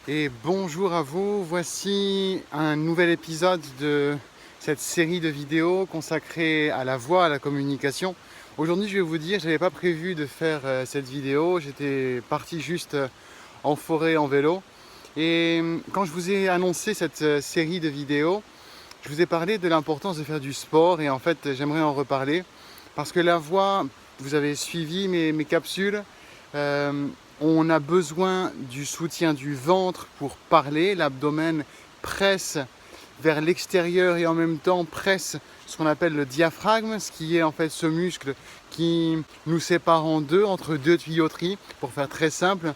Et bonjour à vous, voici un nouvel épisode de cette série de vidéos consacrée à la voix, à la communication. Aujourd'hui je vais vous dire, je n'avais pas prévu de faire cette vidéo, j'étais parti juste en forêt en vélo. Et quand je vous ai annoncé cette série de vidéos, je vous ai parlé de l'importance de faire du sport et en fait j'aimerais en reparler parce que la voix, vous avez suivi mes capsules, euh, on a besoin du soutien du ventre pour parler, l'abdomen presse vers l'extérieur et en même temps presse ce qu'on appelle le diaphragme, ce qui est en fait ce muscle qui nous sépare en deux, entre deux tuyauteries, pour faire très simple.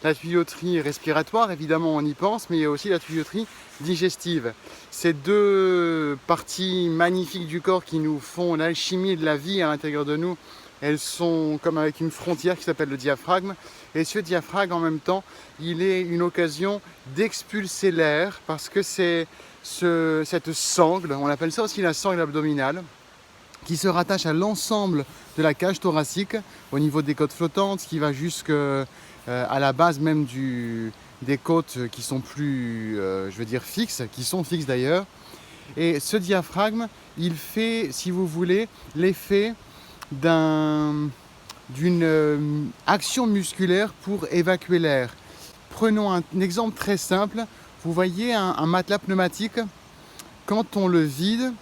La tuyauterie respiratoire, évidemment on y pense, mais il y a aussi la tuyauterie digestive. Ces deux parties magnifiques du corps qui nous font l'alchimie de la vie à l'intérieur de nous, elles sont comme avec une frontière qui s'appelle le diaphragme. Et ce diaphragme, en même temps, il est une occasion d'expulser l'air parce que c'est cette sangle, on appelle ça aussi la sangle abdominale, qui se rattache à l'ensemble de la cage thoracique au niveau des côtes flottantes, qui va jusqu'à la base même des côtes qui sont plus, je veux dire, fixes, qui sont fixes d'ailleurs. Et ce diaphragme, il fait, si vous voulez, l'effet d'une action musculaire pour évacuer l'air. Prenons un exemple très simple. Vous voyez un matelas pneumatique, quand on le vide,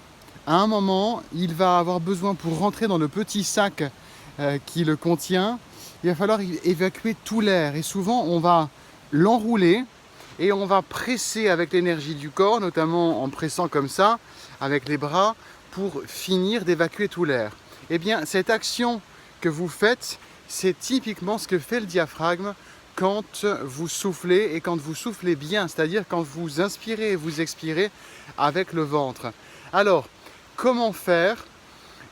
à un moment, il va avoir besoin pour rentrer dans le petit sac qui le contient, il va falloir évacuer tout l'air. Et souvent, on va l'enrouler et on va presser avec l'énergie du corps, notamment en pressant comme ça, avec les bras, pour finir d'évacuer tout l'air. Eh bien, cette action que vous faites, c'est typiquement ce que fait le diaphragme quand vous soufflez et quand vous soufflez bien, c'est-à-dire quand vous inspirez et vous expirez avec le ventre. Alors, comment faire?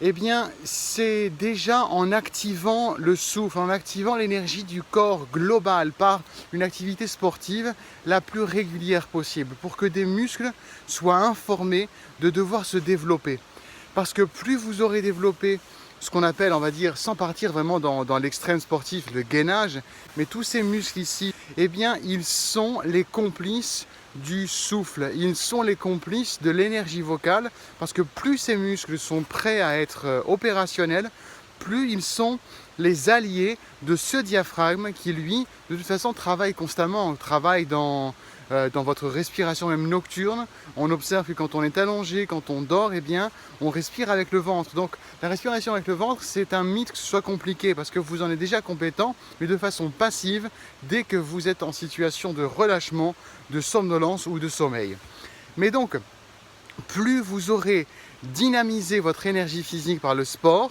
Eh bien, c'est déjà en activant le souffle, en activant l'énergie du corps global par une activité sportive la plus régulière possible pour que des muscles soient informés de devoir se développer. Parce que plus vous aurez développé ce qu'on appelle, on va dire, sans partir vraiment dans l'extrême sportif, le gainage, mais tous ces muscles ici, eh bien, ils sont les complices du souffle, ils sont les complices de l'énergie vocale, parce que plus ces muscles sont prêts à être opérationnels, plus ils sont les alliés de ce diaphragme qui, lui, de toute façon, travaille constamment, travaille dans votre respiration même nocturne. On observe que quand on est allongé, quand on dort, eh bien, on respire avec le ventre. Donc la respiration avec le ventre, c'est un mythe que ce soit compliqué parce que vous en êtes déjà compétent, mais de façon passive dès que vous êtes en situation de relâchement, de somnolence ou de sommeil. Mais donc, plus vous aurez dynamisé votre énergie physique par le sport,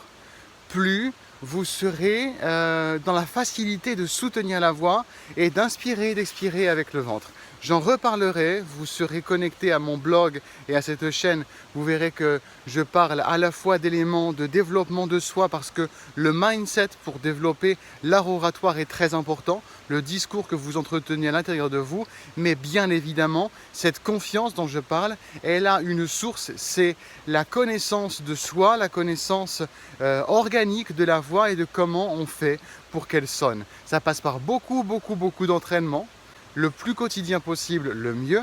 plus vous serez dans la facilité de soutenir la voix et d'inspirer et d'expirer avec le ventre. J'en reparlerai, vous serez connecté à mon blog et à cette chaîne, vous verrez que je parle à la fois d'éléments de développement de soi parce que le mindset pour développer l'art oratoire est très important, le discours que vous entretenez à l'intérieur de vous, mais bien évidemment, cette confiance dont je parle, elle a une source, c'est la connaissance de soi, la connaissance organique de la voix et de comment on fait pour qu'elle sonne. Ça passe par beaucoup d'entraînement, le plus quotidien possible, le mieux,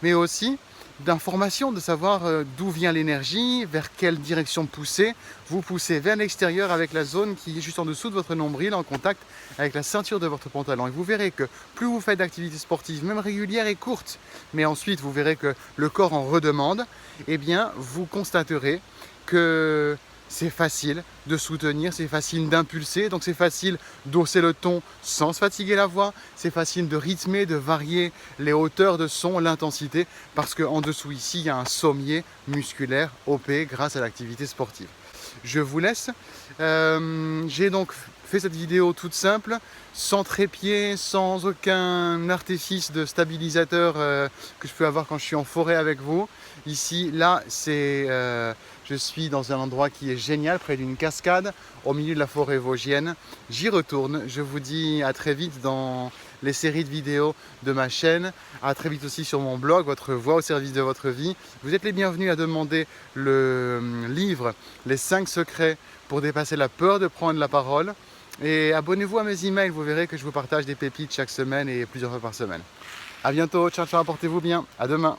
mais aussi d'information, de savoir d'où vient l'énergie, vers quelle direction pousser. Vous poussez vers l'extérieur avec la zone qui est juste en dessous de votre nombril, en contact avec la ceinture de votre pantalon. Et vous verrez que plus vous faites d'activités sportives, même régulières et courtes, mais ensuite vous verrez que le corps en redemande, eh bien vous constaterez que c'est facile de soutenir, c'est facile d'impulser, donc c'est facile d'hausser le ton sans se fatiguer la voix, c'est facile de rythmer, de varier les hauteurs de son, l'intensité, parce qu'en dessous ici, il y a un sommier musculaire OP grâce à l'activité sportive. Je vous laisse. J'ai donc fait cette vidéo toute simple, sans trépied, sans aucun artifice de stabilisateur que je peux avoir quand je suis en forêt avec vous. Ici, là, je suis dans un endroit qui est génial, près d'une cascade, au milieu de la forêt vosgienne. J'y retourne. Je vous dis à très vite dans les séries de vidéos de ma chaîne. À très vite aussi sur mon blog, Votre voix au service de votre vie. Vous êtes les bienvenus à demander le livre Les 5 secrets pour dépasser la peur de prendre la parole. Et abonnez-vous à mes emails, vous verrez que je vous partage des pépites chaque semaine et plusieurs fois par semaine. À bientôt, ciao ciao, portez-vous bien, à demain.